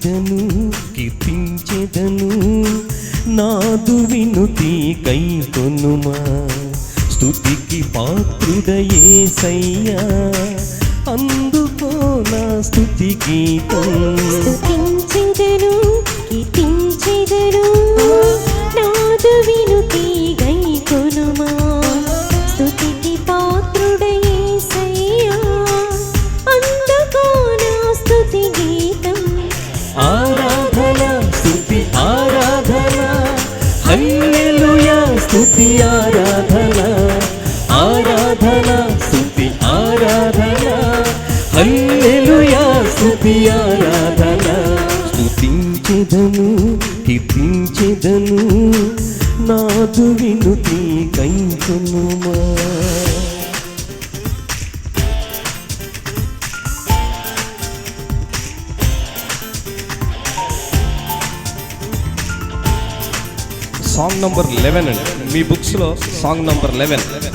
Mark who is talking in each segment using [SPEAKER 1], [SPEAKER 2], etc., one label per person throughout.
[SPEAKER 1] స్తుతించెదను కీర్తించెదను నాదు వినుతి కైకొనుమా స్తుతికి పాత్రుడ యేసయ్యా అందుకో నా స్తుతి గీతం
[SPEAKER 2] స్తుతించెదను కీర్తించెదను నాదు వినుతి కైకొనుమా స్తుతికి పాత్రుడ యేసయ్యా అందుకో నా స్తుతి గీతం
[SPEAKER 1] ఆరాధన స్తుతి ఆరాధన హల్లెలూయా స్తుతి ఆరాధన ఆరాధన స్తుతి ఆరాధన హల్లెలూయా స్తుతి ఆరాధన స్తుతించెదను కీర్తించెదను నాదు వినుతి కైకొనుమా
[SPEAKER 3] సాంగ్ నంబర్ 11 అండి మీ బుక్స్లో సాంగ్ నంబర్ 11.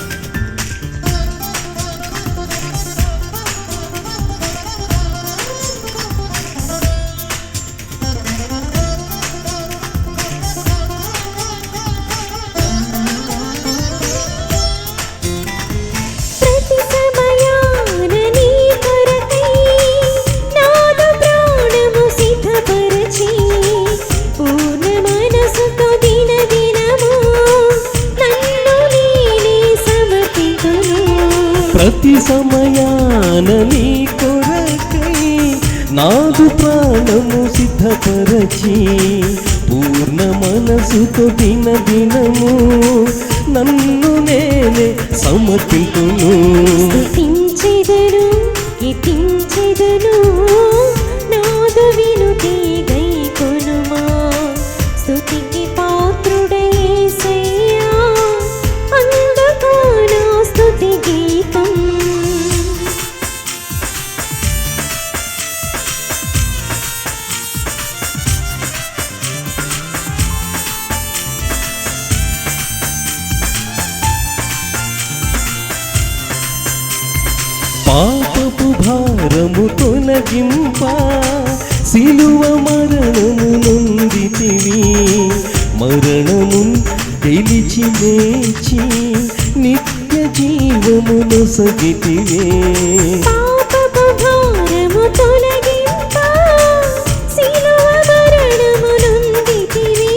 [SPEAKER 1] ప్రతి సమయాన నీ కొరకై నాదు ప్రాణము సిద్ధపరచి పూర్ణ మనసుతో దిన దినము నన్ను నేనే సమర్పింతును
[SPEAKER 2] స్తుతించెదను కీర్తించెదను నాదు వినుతి కైకొనుమా స్తుతికి పాత్రుడ యేసయ్యా అందుకో నా స్తుతి గీతం
[SPEAKER 1] పాపపు భారము తొలగింప సిలువ మరణము నొందితివి మరణము గెలిచి లేచి నిత్య జీవమును సగితివే
[SPEAKER 2] పాపపు భారము తొలగింప సిలువ మరణము నొందితివి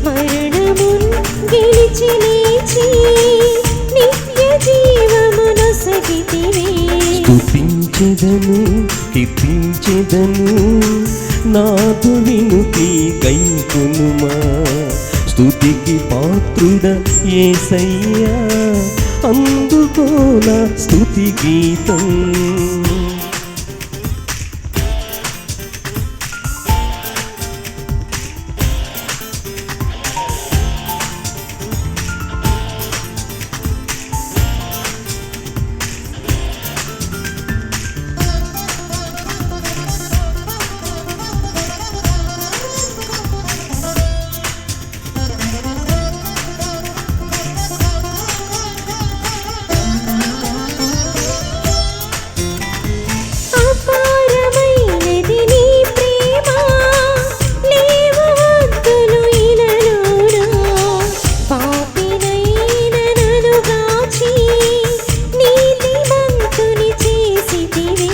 [SPEAKER 2] మరణము గెలిచి లేచి నిత్య జీవమును సగితివి
[SPEAKER 1] స్తుతించెదను కీర్తించెదను నాదు వినుతి కైకొనుమా స్తుతికి పాత్రుడ యేసయ్యా అందుకో నా స్తుతి గీతం
[SPEAKER 2] అపారమైనది నీ ప్రేమ లేవు హద్దులు ఇలలోనా పాపినైన నన్ను గాచి నీతిమంతుని చేసితివి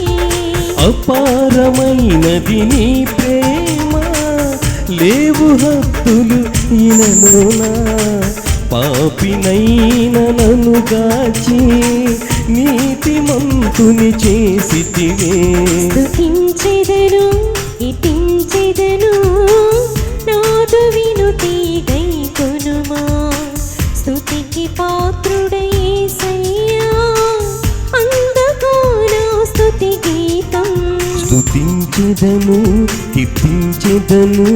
[SPEAKER 1] అపారమైనది నీ ప్రేమ లేవు హద్దులు ఇలలోనా పాపినైన నన్ను గాచి నీతిమంతుని చేసితివే
[SPEAKER 2] స్తుతించెదను కీర్తించెదను నాదు వినుతి కైకొనుమా స్తుతికి పాత్రుడ యేసయ్యా అందుకో నా స్తుతి గీతం
[SPEAKER 1] స్తుతించెదను కీర్తించెదను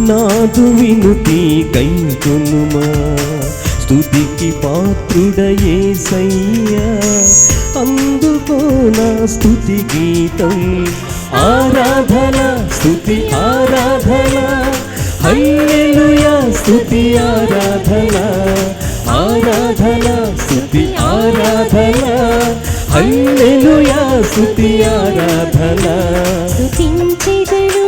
[SPEAKER 1] నాదు వినుతి కైకొనుమా స్తుతికి పాత్రుడ యేసయ్యా అందుకో నా స్తుతి గీతం ఆరాధన స్తుతి ఆరాధన హల్లెలూయా స్తుతి ఆరాధన ఆరాధన స్తుతి ఆరాధన హల్లెలూయా స్తుతి ఆరాధన
[SPEAKER 2] స్తుతించెదను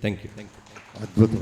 [SPEAKER 3] థ్యాంక్ యూ
[SPEAKER 4] అద్భుతం